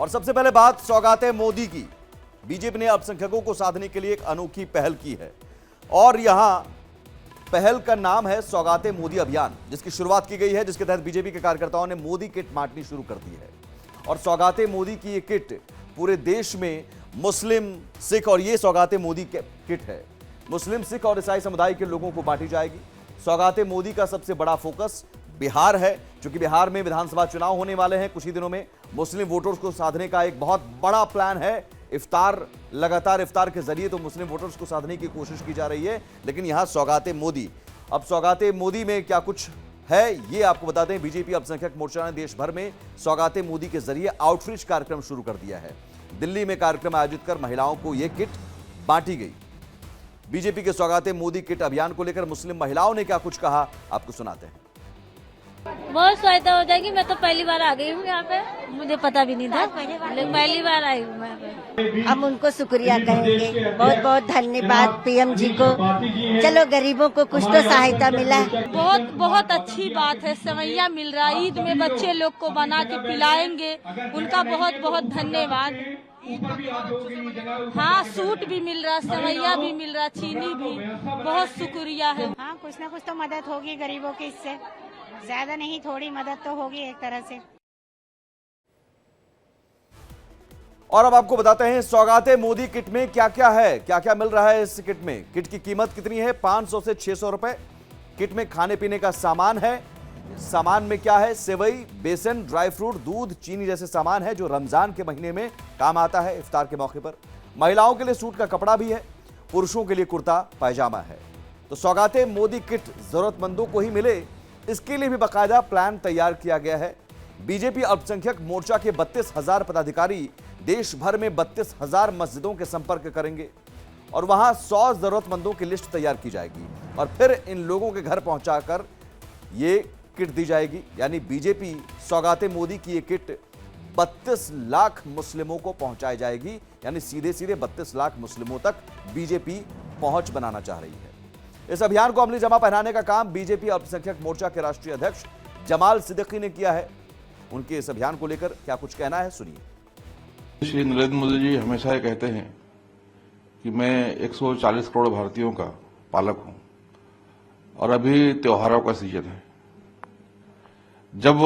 और सबसे पहले बात सौगाते मोदी की। बीजेपी ने अल्पसंख्यकों को साधने के लिए एक अनोखी पहल की है और यहां पहल का नाम है सौगाते मोदी अभियान, जिसकी शुरुआत की गई है, जिसके तहत बीजेपी के कार्यकर्ताओं ने मोदी किट बांटनी शुरू कर दी है। और सौगाते मोदी की ये किट पूरे देश में मुस्लिम, सिख, और ये सौगाते मोदी किट है, मुस्लिम, सिख और ईसाई समुदाय के लोगों को बांटी जाएगी। सौगाते मोदी का सबसे बड़ा फोकस बिहार है, क्योंकि बिहार में विधानसभा चुनाव होने वाले हैं कुछ ही दिनों में। मुस्लिम वोटर्स को साधने का एक बहुत बड़ा प्लान है। इफ्तार, लगातार इफ्तार के जरिए तो मुस्लिम वोटर्स को साधने की कोशिश की जा रही है, लेकिन यहां सौगाते मोदी, अब सौगाते मोदी में क्या कुछ है ये आपको बता दें। बीजेपी अल्पसंख्यक मोर्चा ने देश भर में सौगाते मोदी के जरिए आउटरीच कार्यक्रम शुरू कर दिया है। दिल्ली में कार्यक्रम आयोजित कर महिलाओं को यह किट बांटी गई। बीजेपी के सौगाते मोदी किट अभियान को लेकर मुस्लिम महिलाओं ने क्या कुछ कहा, आपको सुनाते हैं। बहुत फायदा हो जाएगी। मैं तो पहली बार आ गई हूँ यहाँ पे, मुझे पता भी नहीं था, लेकिन पहली बार आई हूँ मैं पे। हम उनको शुक्रिया कहेंगे, बहुत बहुत धन्यवाद पीएम जी को। चलो गरीबों को कुछ तो सहायता मिला। बहुत बहुत अच्छी बात है, सेवैया मिल रहा है, ईद में बच्चे लोग को बना के पिलाएंगे, उनका बहुत बहुत धन्यवाद। हाँ, सूट भी मिल रहा, सेवैया भी मिल रहा, चीनी भी, बहुत शुक्रिया है। हाँ, कुछ न कुछ तो मदद होगी गरीबों की, इससे ज्यादा नहीं थोड़ी मदद तो होगी एक तरह से। और अब आपको बताते हैं सौगाते मोदी किट में क्या क्या है, क्या क्या मिल रहा है। इस किट में, किट की कीमत कितनी है? 500 से 600 रुपए। किट में खाने पीने का सामान है। सामान में क्या है? सेवई, बेसन, ड्राई फ्रूट, दूध, चीनी जैसे सामान है जो रमजान के महीने में काम आता है, इफ्तार के मौके पर। महिलाओं के लिए सूट का कपड़ा भी है, पुरुषों के लिए कुर्ता पायजामा है। तो सौगाते मोदी किट जरूरतमंदों को ही मिले, इसके लिए भी बाकायदा प्लान तैयार किया गया है। बीजेपी अल्पसंख्यक मोर्चा के 32,000 पदाधिकारी देश भर में 32,000 मस्जिदों के संपर्क करेंगे और वहां 100 जरूरतमंदों की लिस्ट तैयार की जाएगी और फिर इन लोगों के घर पहुंचाकर ये किट दी जाएगी। यानी बीजेपी सौगाते मोदी की ये किट 32 लाख मुस्लिमों को पहुंचाई जाएगी। यानी सीधे सीधे 32 लाख मुस्लिमों तक बीजेपी पहुंच बनाना चाह रही है। इस अभियान को अमली जमा पहनाने का काम बीजेपी अल्पसंख्यक मोर्चा के राष्ट्रीय अध्यक्ष जमाल सिद्दीकी ने किया है। उनके इस अभियान को लेकर क्या कुछ कहना है, सुनिए। श्री नरेंद्र मोदी जी हमेशा ये कहते हैं कि मैं 140 करोड़ भारतीयों का पालक हूं और अभी त्योहारों का सीजन है। जब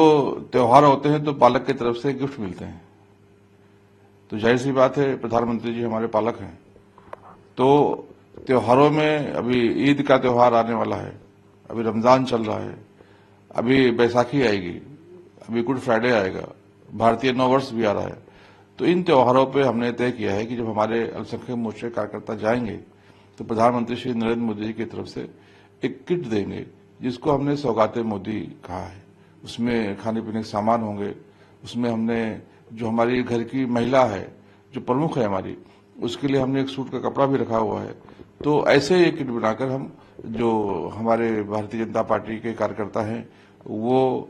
त्योहार होते हैं तो पालक की तरफ से गिफ्ट मिलते हैं, तो जाहिर सी बात है प्रधानमंत्री जी हमारे पालक हैं। तो त्योहारों में अभी ईद का त्योहार आने वाला है, अभी रमजान चल रहा है, अभी बैसाखी आएगी, अभी गुड फ्राइडे आएगा, भारतीय नववर्ष भी आ रहा है। तो इन त्योहारों पे हमने तय किया है कि जब हमारे अल्पसंख्यक मोर्चे कार्यकर्ता जाएंगे तो प्रधानमंत्री श्री नरेंद्र मोदी जी की तरफ से एक किट देंगे, जिसको हमने सौगाते मोदी कहा है। उसमें खाने पीने के सामान होंगे, उसमें हमने जो हमारी घर की महिला है, जो प्रमुख है हमारी, उसके लिए हमने एक सूट का कपड़ा भी रखा हुआ है। तो ऐसे एक किट बनाकर हम, जो हमारे भारतीय जनता पार्टी के कार्यकर्ता हैं, वो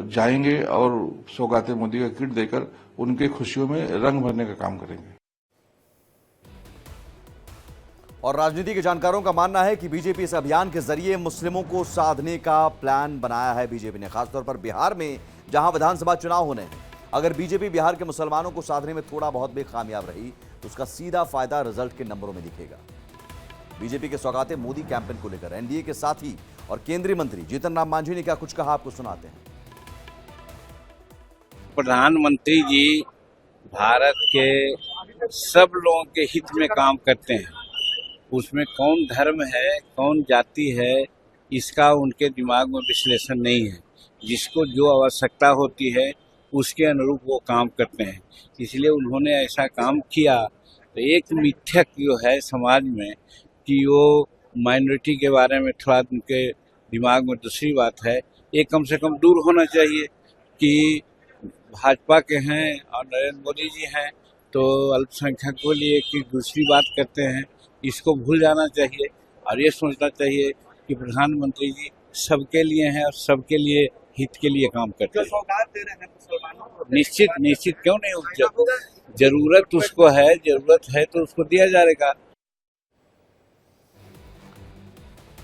जाएंगे और सौगाते मोदी का किट देकर उनके खुशियों में रंग भरने का काम करेंगे। और राजनीति के जानकारों का मानना है कि बीजेपी इस अभियान के जरिए मुस्लिमों को साधने का प्लान बनाया है बीजेपी ने, खासतौर पर बिहार में जहां विधानसभा चुनाव होने हैं। अगर बीजेपी बिहार के मुसलमानों को साधने में थोड़ा बहुत भी कामयाब रही तो उसका सीधा फायदा रिजल्ट के नंबरों में दिखेगा। बीजेपी के सौगाते मोदी कैंपेन को लेकर एनडीए के साथी और केंद्रीय मंत्री जीतन राम मांझी ने क्या कुछ कहा, आपको सुनाते हैं। प्रधानमंत्री जी भारत के सब लोगों के हित में काम करते हैं। उसमें कौन धर्म है, कौन जाति है, इसका उनके दिमाग में विश्लेषण नहीं है। जिसको जो आवश्यकता होती है उसके अनुरूप वो काम करते हैं। इसलिए उन्होंने ऐसा काम किया। तो एक मिथ्या जो है समाज में कि वो माइनॉरिटी के बारे में थोड़ा उनके दिमाग में दूसरी बात है, ये कम से कम दूर होना चाहिए कि भाजपा के हैं और नरेंद्र मोदी जी हैं तो अल्पसंख्यक के लिए कि दूसरी बात करते हैं, इसको भूल जाना चाहिए और ये सोचना चाहिए कि प्रधानमंत्री जी सबके लिए हैं और सबके लिए हित के लिए काम करते हैं। सौगात दे रहे हैं मुसलमानों को, निश्चित क्यों नहीं, जरूरत उसको है, जरूरत है तो उसको दिया जाएगा।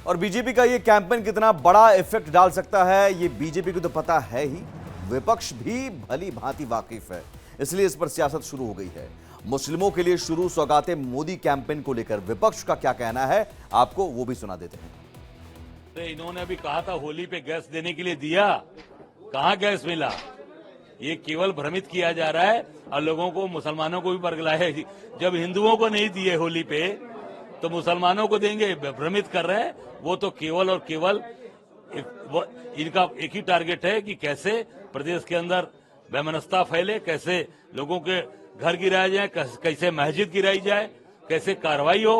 और बीजेपी का ये कैंपेन कितना बड़ा इफेक्ट डाल सकता है ये बीजेपी को तो पता है ही, विपक्ष भी भली भांति वाकिफ है। इसलिए इस पर सियासत शुरू हो गई है। मुस्लिमों के लिए शुरू सौगाते मोदी कैंपेन को लेकर विपक्ष का क्या कहना है, आपको वो भी सुना देते हैं। इन्होंने अभी कहा था होली पे गैस देने के लिए दिया, कहाँ गैस मिला? ये केवल भ्रमित किया जा रहा है और लोगों को, मुसलमानों को भी बरगलाया है। जब हिंदुओं को नहीं दिए होली पे तो मुसलमानों को देंगे, भ्रमित कर रहे हैं। वो तो केवल और केवल इनका एक ही टारगेट है कि कैसे प्रदेश के अंदर वैमनस्यता फैले, कैसे लोगों के घर गिराया जाए, कैसे मस्जिद गिराई जाए, कैसे कार्रवाई हो।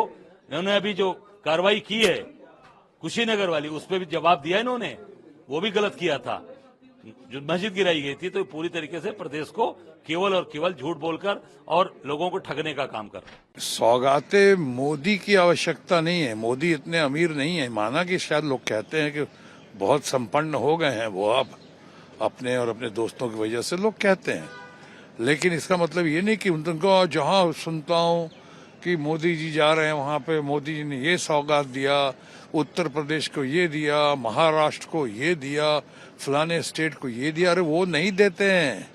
इन्होंने अभी जो कार्रवाई की है कुशीनगर वाली, उस पर भी जवाब दिया इन्होंने, वो भी गलत किया था। जो मस्जिद गिराई गई थी, तो पूरी तरीके से प्रदेश को केवल और केवल झूठ बोलकर और लोगों को ठगने का काम कर रहे हैं। सौगाते मोदी की आवश्यकता नहीं है। मोदी इतने अमीर नहीं है। माना कि शायद लोग कहते हैं कि बहुत संपन्न हो गए हैं वो, अब अपने और अपने दोस्तों की वजह से लोग कहते हैं, लेकिन इसका मतलब ये नहीं कि उनको, जहां सुनता हूं कि मोदी जी जा रहे हैं वहां पे मोदी जी ने ये सौगात दिया, उत्तर प्रदेश को ये दिया, महाराष्ट्र को ये दिया, फलाने स्टेट को ये दिया। अरे वो नहीं देते हैं,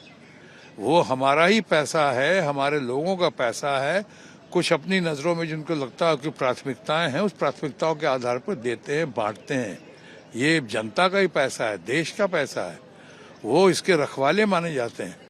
वो हमारा ही पैसा है, हमारे लोगों का पैसा है। कुछ अपनी नजरों में जिनको लगता है कि प्राथमिकताएं हैं, उस प्राथमिकताओं के आधार पर देते हैं, बांटते हैं। ये जनता का ही पैसा है, देश का पैसा है, वो इसके रखवाले माने जाते हैं।